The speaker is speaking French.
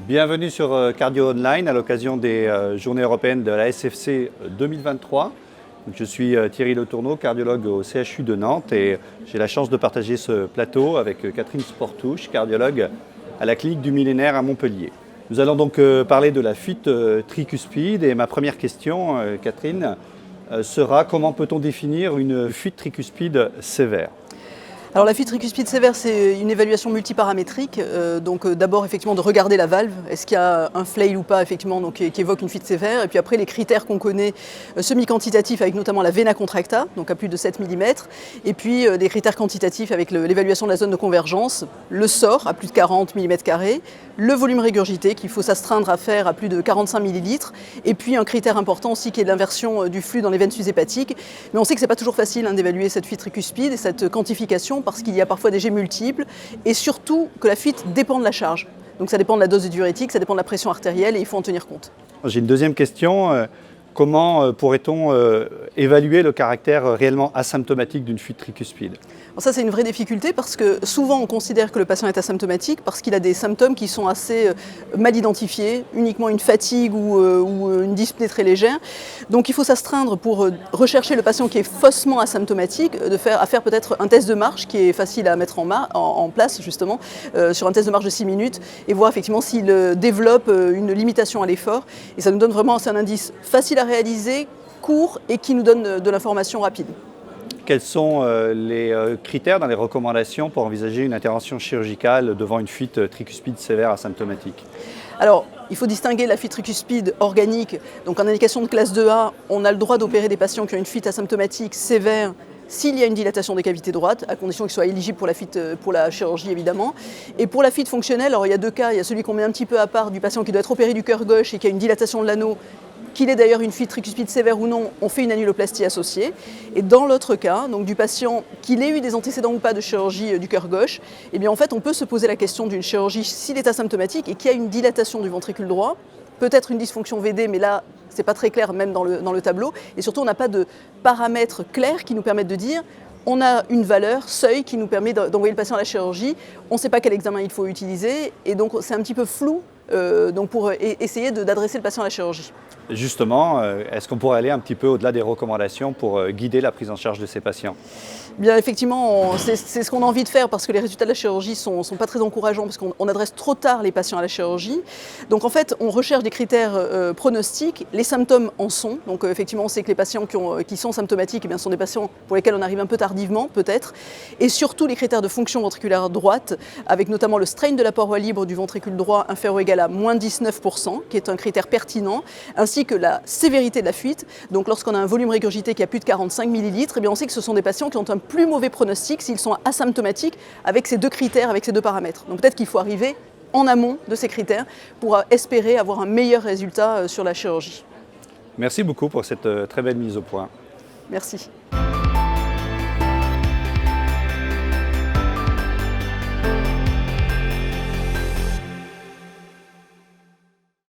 Bienvenue sur Cardio Online à l'occasion des Journées européennes de la SFC 2023. Je suis Thierry Le Tourneau, cardiologue au CHU de Nantes et j'ai la chance de partager ce plateau avec Catherine Sportouche, cardiologue à la clinique du Millénaire à Montpellier. Nous allons donc parler de la fuite tricuspide et ma première question, Catherine, sera comment peut-on définir une fuite tricuspide sévère ? Alors la fuite tricuspide sévère, c'est une évaluation multiparamétrique. D'abord effectivement de regarder la valve, est-ce qu'il y a un flail ou pas effectivement, qui évoque une fuite sévère. Et puis après les critères qu'on connaît semi-quantitatifs avec notamment la vena contracta, donc à plus de 7 mm. Et puis des critères quantitatifs avec l'évaluation de la zone de convergence, le sort à plus de 40 mm², le volume régurgité qu'il faut s'astreindre à faire à plus de 45 ml. Et puis un critère important aussi qui est l'inversion du flux dans les veines sus-hépatiques. Mais on sait que c'est pas toujours facile d'évaluer cette fuite tricuspide et cette quantification, parce qu'il y a parfois des jets multiples et surtout que la fuite dépend de la charge. Donc ça dépend de la dose de diurétique, ça dépend de la pression artérielle et il faut en tenir compte. J'ai une deuxième question. Comment pourrait-on évaluer le caractère réellement asymptomatique d'une fuite tricuspide ? Alors ça, c'est une vraie difficulté parce que souvent on considère que le patient est asymptomatique parce qu'il a des symptômes qui sont assez mal identifiés, uniquement une fatigue ou une dyspnée très légère. Donc il faut s'astreindre pour rechercher le patient qui est faussement asymptomatique, à faire peut-être un test de marche qui est facile à mettre en place justement, sur un test de marche de 6 minutes et voir effectivement s'il développe une limitation à l'effort. Et ça nous donne vraiment, c'est un indice facile à réaliser, court et qui nous donne de l'information rapide. Quels sont les critères dans les recommandations pour envisager une intervention chirurgicale devant une fuite tricuspide sévère asymptomatique ? Alors, il faut distinguer la fuite tricuspide organique. Donc en indication de classe 2A, on a le droit d'opérer des patients qui ont une fuite asymptomatique sévère s'il y a une dilatation des cavités droites, à condition qu'ils soient éligibles pour la chirurgie évidemment. Et pour la fuite fonctionnelle, alors il y a deux cas. Il y a celui qu'on met un petit peu à part du patient qui doit être opéré du cœur gauche et qui a une dilatation de l'anneau. Qu'il ait d'ailleurs une fuite tricuspide sévère ou non, on fait une annuloplastie associée. Et dans l'autre cas, donc du patient qu'il ait eu des antécédents ou pas de chirurgie du cœur gauche, eh bien en fait on peut se poser la question d'une chirurgie s'il est asymptomatique et qu'il y a une dilatation du ventricule droit, peut-être une dysfonction VD, mais là c'est pas très clair même dans le tableau. Et surtout on n'a pas de paramètres clairs qui nous permettent de dire on a une valeur, seuil, qui nous permet d'envoyer le patient à la chirurgie. On ne sait pas quel examen il faut utiliser et donc c'est un petit peu flou pour essayer d'adresser le patient à la chirurgie. Justement, est-ce qu'on pourrait aller un petit peu au-delà des recommandations pour guider la prise en charge de ces patients ? Bien effectivement, c'est ce qu'on a envie de faire parce que les résultats de la chirurgie sont pas très encourageants parce qu'on adresse trop tard les patients à la chirurgie. Donc en fait, on recherche des critères pronostiques, les symptômes en sont. Donc effectivement, on sait que les patients qui sont symptomatiques eh bien, sont des patients pour lesquels on arrive un peu tardivement peut-être. Et surtout les critères de fonction ventriculaire droite, avec notamment le strain de la paroi libre du ventricule droit inférieur ou égal à moins 19%, qui est un critère pertinent, ainsi que la sévérité de la fuite. Donc lorsqu'on a un volume régurgité qui a plus de 45 ml, eh bien, on sait que ce sont des patients qui ont un plus mauvais pronostic s'ils sont asymptomatiques avec ces deux critères, avec ces deux paramètres. Donc peut-être qu'il faut arriver en amont de ces critères pour espérer avoir un meilleur résultat sur la chirurgie. Merci beaucoup pour cette très belle mise au point. Merci.